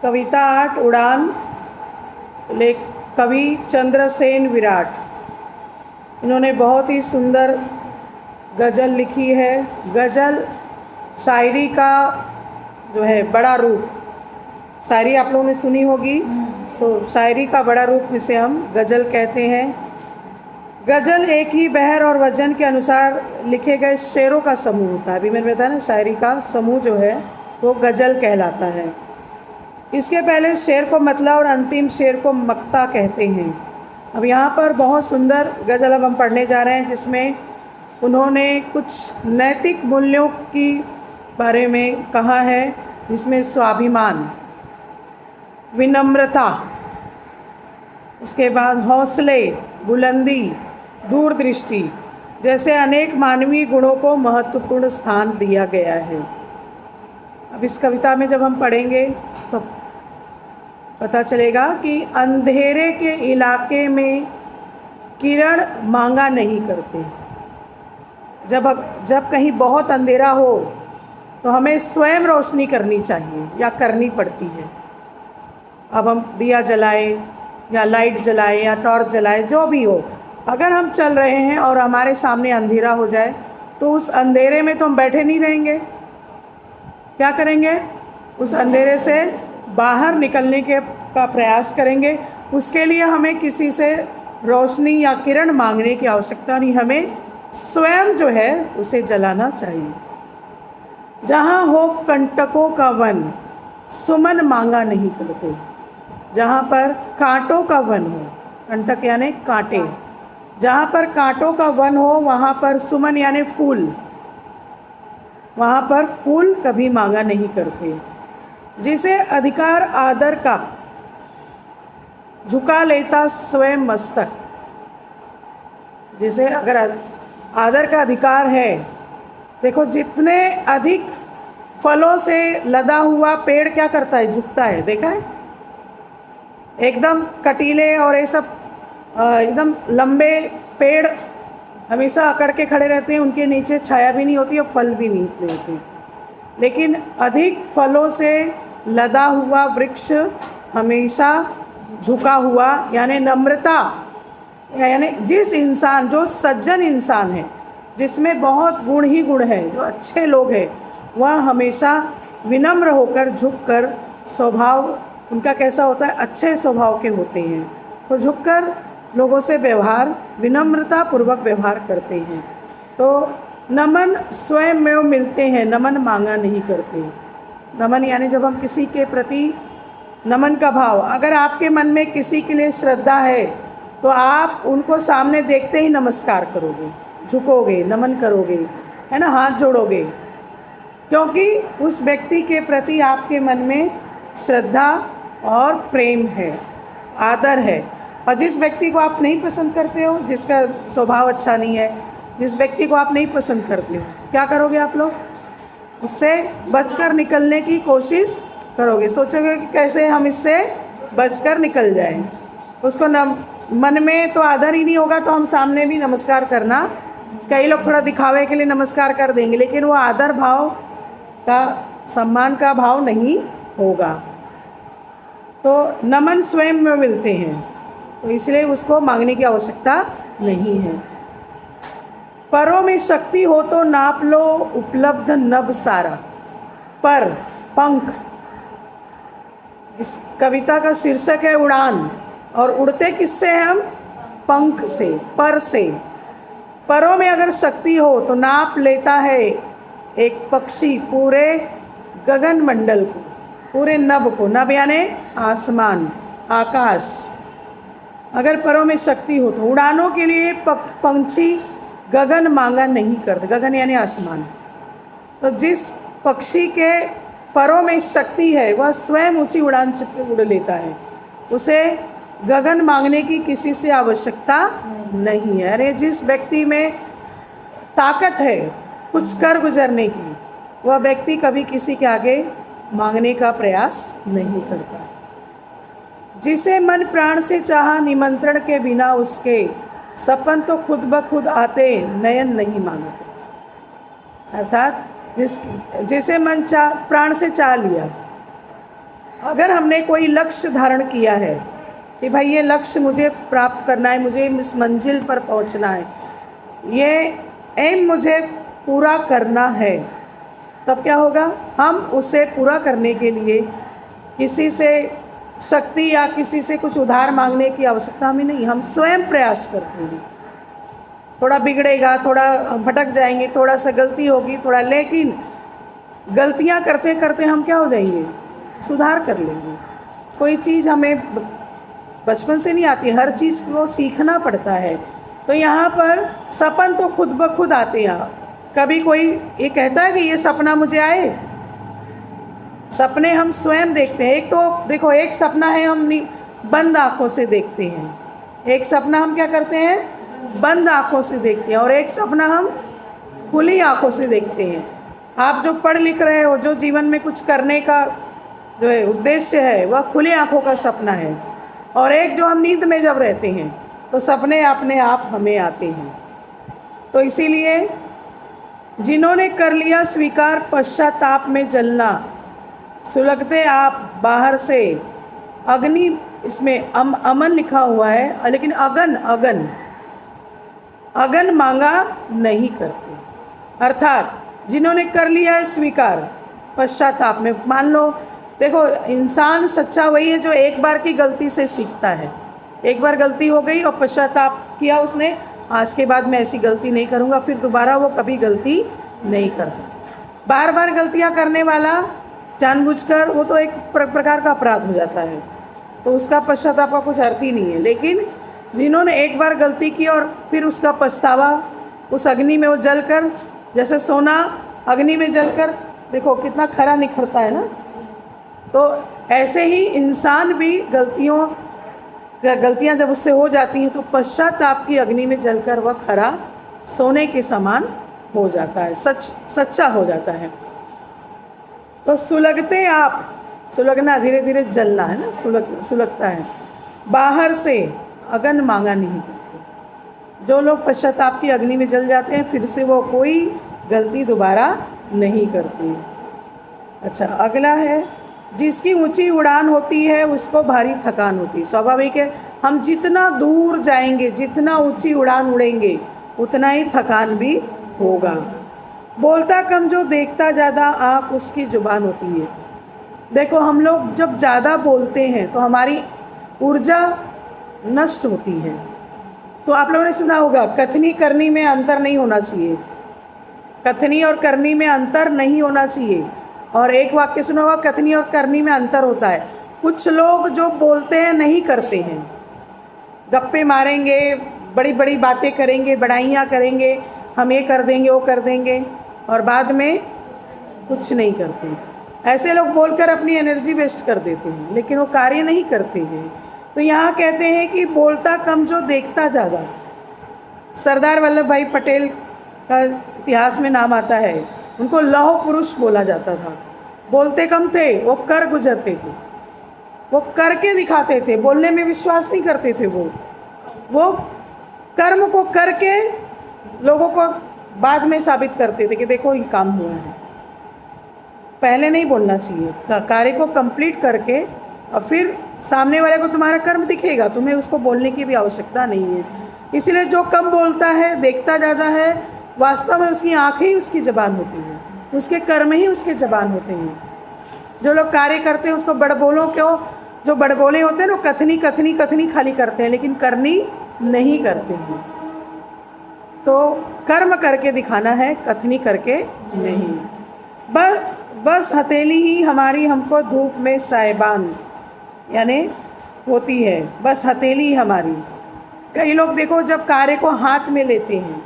कविता 8 उड़ान, कवि चंद्रसेन विराट। इन्होंने बहुत ही सुंदर गज़ल लिखी है। गज़ल शायरी का जो है बड़ा रूप, शायरी आप लोगों ने सुनी होगी, तो शायरी का बड़ा रूप इसे हम गज़ल कहते हैं। गज़ल एक ही बहर और वजन के अनुसार लिखे गए शेरों का समूह होता है। अभी मैंने बताया ना, शायरी का समूह जो है वो गज़ल कहलाता है। इसके पहले शेर को मतला और अंतिम शेर को मक्ता कहते हैं। अब यहाँ पर बहुत सुंदर गज़ल अब हम पढ़ने जा रहे हैं, जिसमें उन्होंने कुछ नैतिक मूल्यों की बारे में कहा है, जिसमें स्वाभिमान, विनम्रता, उसके बाद हौसले, बुलंदी, दूरदृष्टि जैसे अनेक मानवीय गुणों को महत्वपूर्ण स्थान दिया गया है। अब इस कविता में जब हम पढ़ेंगे तो पता चलेगा कि अंधेरे के इलाके में किरण मांगा नहीं करते। जब कहीं बहुत अंधेरा हो तो हमें स्वयं रोशनी करनी चाहिए या करनी पड़ती है। अब हम दिया जलाएं या लाइट जलाएं या टॉर्च जलाएं, जो भी हो, अगर हम चल रहे हैं और हमारे सामने अंधेरा हो जाए तो उस अंधेरे में तो हम बैठे नहीं रहेंगे। क्या करेंगे? उस अंधेरे से बाहर निकलने का प्रयास करेंगे। उसके लिए हमें किसी से रोशनी या किरण मांगने की आवश्यकता नहीं, हमें स्वयं जो है उसे जलाना चाहिए। जहाँ हो कंटकों का वन, सुमन मांगा नहीं करते। जहाँ पर कांटों का वन हो, कंटक यानी कांटे, जहाँ पर कांटों का वन हो वहाँ पर सुमन यानी फूल, वहाँ पर फूल कभी मांगा नहीं करते। जिसे अधिकार आदर का झुका लेता स्वयं मस्तक, जिसे अगर आदर का अधिकार है, देखो जितने अधिक फलों से लदा हुआ पेड़ क्या करता है? झुकता है। देखा है? एकदम कटीले और ये सब एकदम लंबे पेड़ हमेशा अकड़ के खड़े रहते हैं, उनके नीचे छाया भी नहीं होती और फल भी नहीं होते। लेकिन अधिक फलों से लदा हुआ वृक्ष हमेशा झुका हुआ, यानी नम्रता, यानी जिस इंसान, जो सज्जन इंसान है, जिसमें बहुत गुण ही गुण है, जो अच्छे लोग हैं, वह हमेशा विनम्र होकर झुककर, स्वभाव उनका कैसा होता है? अच्छे स्वभाव के होते हैं, तो झुककर लोगों से व्यवहार, विनम्रता पूर्वक व्यवहार करते हैं। तो नमन स्वयं में मिलते हैं, नमन मांगा नहीं करते। नमन यानी जब हम किसी के प्रति नमन का भाव, अगर आपके मन में किसी के लिए श्रद्धा है तो आप उनको सामने देखते ही नमस्कार करोगे, झुकोगे, नमन करोगे, है ना, हाथ जोड़ोगे, क्योंकि उस व्यक्ति के प्रति आपके मन में श्रद्धा और प्रेम है, आदर है। और जिस व्यक्ति को आप नहीं पसंद करते हो, जिसका स्वभाव अच्छा नहीं है, जिस व्यक्ति को आप नहीं पसंद करते हो, क्या करोगे आप लोग? उससे बचकर निकलने की कोशिश करोगे, सोचोगे कि कैसे हम इससे बचकर निकल जाएं। उसको मन में तो आदर ही नहीं होगा तो हम सामने भी नमस्कार करना, कई लोग थोड़ा दिखावे के लिए नमस्कार कर देंगे, लेकिन वो आदर भाव का, सम्मान का भाव नहीं होगा। तो नमन स्वयं में मिलते हैं, तो इसलिए उसको मांगने की आवश्यकता नहीं है। परों में शक्ति हो तो नाप लो उपलब्ध नभ सारा। पर, पंख, इस कविता का शीर्षक है उड़ान, और उड़ते किससे हैं हम? पंख से, पर से। परों में अगर शक्ति हो तो नाप लेता है एक पक्षी पूरे गगन मंडल को, पूरे नभ को। नभ यानी आसमान, आकाश। अगर परों में शक्ति हो तो उड़ानों के लिए पंछी गगन मांगा नहीं करते। गगन यानी आसमान। तो जिस पक्षी के परों में शक्ति है वह स्वयं ऊंची उड़ान उड़ लेता है, उसे गगन मांगने की किसी से आवश्यकता नहीं है। अरे जिस व्यक्ति में ताकत है कुछ कर गुजरने की, वह व्यक्ति कभी किसी के आगे मांगने का प्रयास नहीं करता। जिसे मन प्राण से चाहा निमंत्रण के बिना उसके, सपन तो खुद ब खुद आते नयन नहीं मांगते। अर्थात जिसे मन प्राण से चाह लिया, अगर हमने कोई लक्ष्य धारण किया है कि भाई ये लक्ष्य मुझे प्राप्त करना है, मुझे इस मंजिल पर पहुंचना है, ये एम मुझे पूरा करना है, तब क्या होगा, हम उसे पूरा करने के लिए किसी से शक्ति या किसी से कुछ उधार मांगने की आवश्यकता हमें नहीं, हम स्वयं प्रयास करते हैं। थोड़ा बिगड़ेगा, थोड़ा भटक जाएंगे, थोड़ा सा गलती होगी, थोड़ा, लेकिन गलतियां करते करते हम क्या हो जाएंगे, सुधार कर लेंगे। कोई चीज़ हमें बचपन से नहीं आती, हर चीज़ को सीखना पड़ता है। तो यहाँ पर सपन तो खुद ब खुद आते हैं। कभी कोई ये कहता है कि ये सपना मुझे आए, सपने हम स्वयं देखते हैं। एक तो देखो, एक सपना है हम बंद आँखों से देखते हैं, एक सपना हम क्या करते हैं, बंद आँखों से देखते हैं, और एक सपना हम खुली आँखों से देखते हैं। आप जो पढ़ लिख रहे हो, जो जीवन में कुछ करने का जो है उद्देश्य है, वह खुली आँखों का सपना है। और एक जो हम नींद में जब रहते हैं तो सपने अपने आप हमें आते हैं। तो इसीलिए जिन्होंने कर लिया स्वीकार पश्चाताप में जलना, सुलगते आप बाहर से अग्नि, इसमें अमन लिखा हुआ है, लेकिन अगन अगन अगन मांगा नहीं करते। अर्थात जिन्होंने कर लिया है स्वीकार पश्चाताप में, मान लो देखो, इंसान सच्चा वही है जो एक बार की गलती से सीखता है। एक बार गलती हो गई और पश्चाताप किया उसने, आज के बाद मैं ऐसी गलती नहीं करूँगा, फिर दोबारा वो कभी गलती नहीं करता। बार बार गलतियाँ करने वाला जानबूझकर, वो तो एक प्रकार का अपराध हो जाता है, तो उसका पश्चाताप का कुछ अर्थ ही नहीं है। लेकिन जिन्होंने एक बार गलती की और फिर उसका पछतावा, उस अग्नि में वो जलकर, जैसे सोना अग्नि में जलकर देखो कितना खरा निखरता है ना, तो ऐसे ही इंसान भी गलतियां जब उससे हो जाती हैं तो पश्चाताप की अग्नि में जलकर वह खरा सोने के समान हो जाता है, सच्चा हो जाता है। तो सुलगते आप, सुलगना धीरे धीरे जलना है ना, सुलगता है। बाहर से अगन मांगा नहीं करते। जो लोग पश्चाताप की अग्नि में जल जाते हैं, फिर से वो कोई गलती दोबारा नहीं करते। अच्छा, अगला है, जिसकी ऊंची उड़ान होती है उसको भारी थकान होती है। स्वाभाविक है, हम जितना दूर जाएंगे, जितना ऊंची उड़ान उड़ेंगे, उतना ही थकान भी होगा। बोलता कम जो देखता ज़्यादा, आँख उसकी जुबान होती है। देखो, हम लोग जब ज़्यादा बोलते हैं तो हमारी ऊर्जा नष्ट होती है। तो आप लोगों ने सुना होगा, कथनी करनी में अंतर नहीं होना चाहिए, कथनी और करनी में अंतर नहीं होना चाहिए। और एक वाक्य सुना होगा, कथनी और करनी में अंतर होता है। कुछ लोग जो बोलते हैं नहीं करते हैं, गप्पे मारेंगे, बड़ी बड़ी बातें करेंगे, बड़ाइयाँ करेंगे, हम ये कर देंगे, वो कर देंगे, और बाद में कुछ नहीं करते। ऐसे लोग बोलकर अपनी एनर्जी वेस्ट कर देते हैं, लेकिन वो कार्य नहीं करते हैं। तो यहाँ कहते हैं कि बोलता कम जो देखता ज़्यादा। सरदार वल्लभ भाई पटेल का इतिहास में नाम आता है, उनको लौह पुरुष बोला जाता था। बोलते कम थे, वो कर गुजरते थे, वो करके दिखाते थे, बोलने में विश्वास नहीं करते थे। वो कर्म को करके लोगों को बाद में साबित करते थे कि देखो ये काम हुआ है। पहले नहीं बोलना चाहिए, कार्य को कंप्लीट करके, और फिर सामने वाले को तुम्हारा कर्म दिखेगा, तुम्हें उसको बोलने की भी आवश्यकता नहीं है। इसीलिए जो कम बोलता है, देखता ज़्यादा है, वास्तव में उसकी आँखें ही उसकी ज़बान होती हैं, उसके कर्म ही उसके ज़बान होते हैं। जो लोग कार्य करते हैं उसको बड़बोलों क्यों, जो बड़बोले होते हैं ना, कथनी कथनी कथनी खाली करते हैं, लेकिन करनी नहीं करते हैं। तो कर्म करके दिखाना है, कथनी करके नहीं। बस हथेली ही हमारी हमको धूप में साहिबान यानी होती है, बस हथेली हमारी। कई लोग देखो, जब कार्य को हाथ में लेते हैं,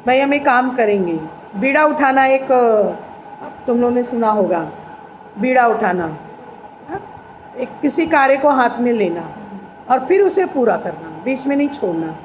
भाई हम एक काम करेंगे, बीड़ा उठाना, एक तुम लोगों ने सुना होगा, बीड़ा उठाना, एक किसी कार्य को हाथ में लेना और फिर उसे पूरा करना, बीच में नहीं छोड़ना।